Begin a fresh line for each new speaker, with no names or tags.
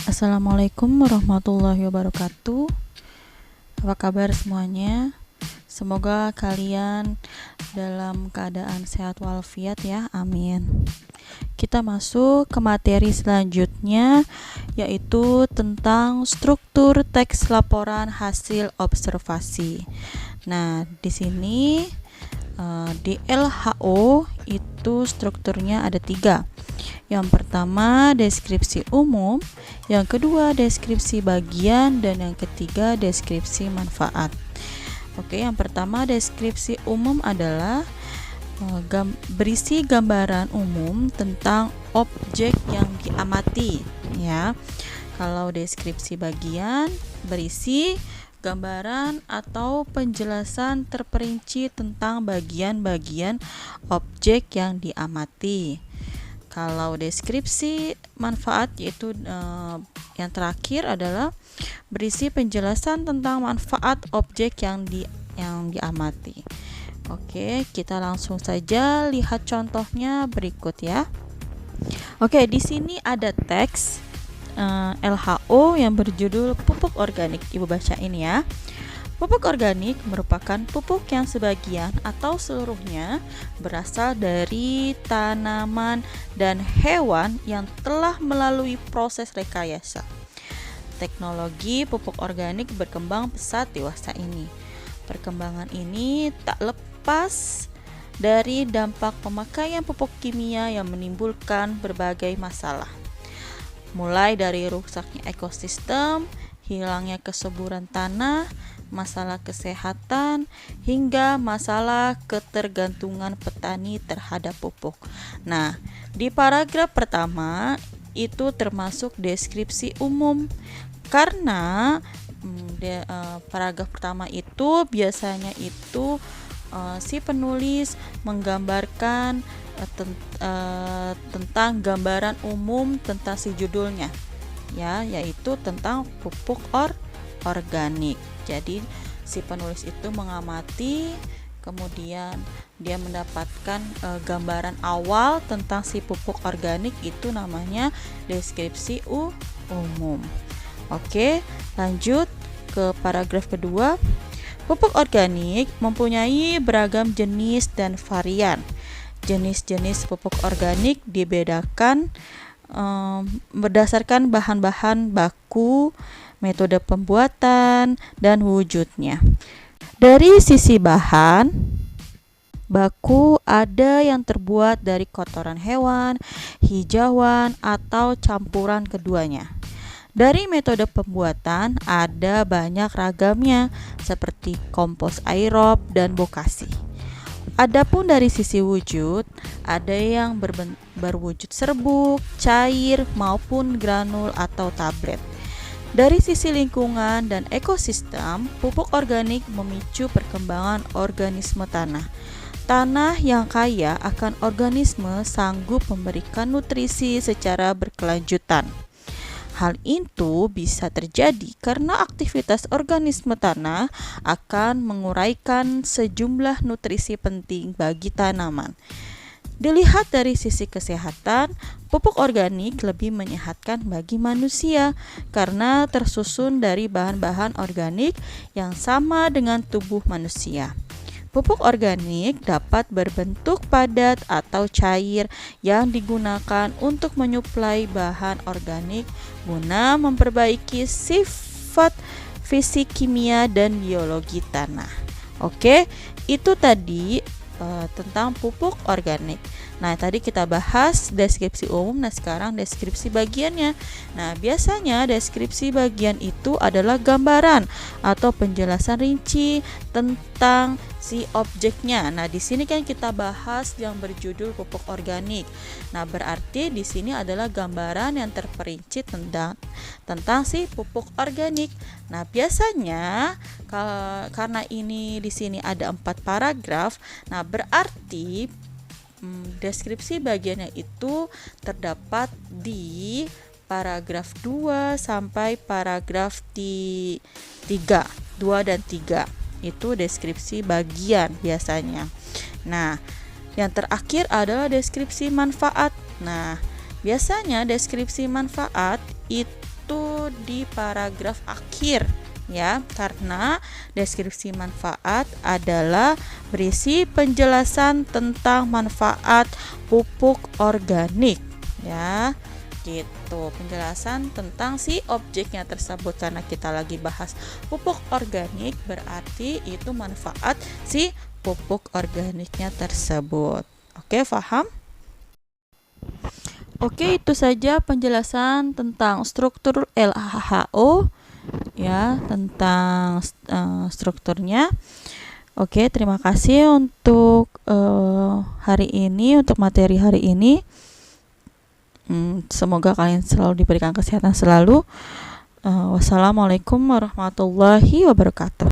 Assalamualaikum warahmatullahi wabarakatuh. Apa kabar semuanya? Semoga kalian dalam keadaan sehat walafiat ya, amin. Kita masuk ke materi selanjutnya, yaitu tentang struktur teks laporan hasil observasi. Nah, di sini di LHO itu strukturnya ada 3. Yang pertama deskripsi umum, yang kedua deskripsi bagian, dan yang ketiga deskripsi manfaat. Oke, yang pertama deskripsi umum adalah berisi gambaran umum tentang objek yang diamati ya. Kalau deskripsi bagian berisi gambaran atau penjelasan terperinci tentang bagian-bagian objek yang diamati. Kalau deskripsi manfaat yaitu yang terakhir adalah berisi penjelasan tentang manfaat objek yang diamati. Oke, kita langsung saja lihat contohnya berikut ya. Oke, di sini ada teks LHO yang berjudul pupuk organik. Ibu baca ini ya. Pupuk organik merupakan pupuk yang sebagian atau seluruhnya berasal dari tanaman dan hewan yang telah melalui proses rekayasa. Teknologi pupuk organik berkembang pesat dewasa ini. Perkembangan ini tak lepas dari dampak pemakaian pupuk kimia yang menimbulkan berbagai masalah. Mulai dari rusaknya ekosistem, hilangnya kesuburan tanah, masalah kesehatan, hingga masalah ketergantungan petani terhadap pupuk. Nah, di paragraf pertama itu termasuk deskripsi umum, karena paragraf pertama itu biasanya itu si penulis menggambarkan tentang gambaran umum tentang si judulnya ya, yaitu tentang pupuk organik. Jadi si penulis itu mengamati, kemudian dia mendapatkan gambaran awal tentang si pupuk organik, itu namanya deskripsi umum. Oke, lanjut ke paragraf kedua. Pupuk organik mempunyai beragam jenis dan varian. Jenis-jenis pupuk organik dibedakan berdasarkan bahan-bahan baku, metode pembuatan, dan wujudnya. Dari sisi bahan baku, ada yang terbuat dari kotoran hewan, hijauan, atau campuran keduanya. Dari metode pembuatan ada banyak ragamnya, seperti kompos aerob dan bokasi. Adapun dari sisi wujud, ada yang berwujud serbuk, cair, maupun granul atau tablet. Dari sisi lingkungan dan ekosistem, pupuk organik memicu perkembangan organisme tanah. Tanah yang kaya akan organisme sanggup memberikan nutrisi secara berkelanjutan. Hal itu bisa terjadi karena aktivitas organisme tanah akan menguraikan sejumlah nutrisi penting bagi tanaman. Dilihat dari sisi kesehatan, pupuk organik lebih menyehatkan bagi manusia karena tersusun dari bahan-bahan organik yang sama dengan tubuh manusia. Pupuk organik dapat berbentuk padat atau cair yang digunakan untuk menyuplai bahan organik guna memperbaiki sifat fisik, kimia, dan biologi tanah. Oke, itu tadi tentang pupuk organik. Nah, tadi kita bahas deskripsi umum, nah sekarang deskripsi bagiannya. Nah, biasanya deskripsi bagian itu adalah gambaran atau penjelasan rinci tentang si objeknya. Nah, di sini kan kita bahas yang berjudul pupuk organik. Nah, berarti di sini adalah gambaran yang terperinci tentang si pupuk organik. Nah, biasanya karena ini di sini ada 4 paragraf, nah berarti deskripsi bagiannya itu terdapat di paragraf 2 sampai paragraf 3, 2 dan 3. Itu deskripsi bagian biasanya. Nah, yang terakhir adalah deskripsi manfaat. Nah, biasanya deskripsi manfaat itu itu di paragraf akhir ya, karena deskripsi manfaat adalah berisi penjelasan tentang manfaat pupuk organik ya, gitu, penjelasan tentang si objeknya tersebut. Karena kita lagi bahas pupuk organik, berarti itu manfaat si pupuk organiknya tersebut. Oke, paham? Oke, itu saja penjelasan tentang struktur LHO ya, tentang strukturnya. Oke, terima kasih untuk hari ini, untuk materi hari ini. Semoga kalian selalu diberikan kesehatan selalu. Wassalamualaikum warahmatullahi wabarakatuh.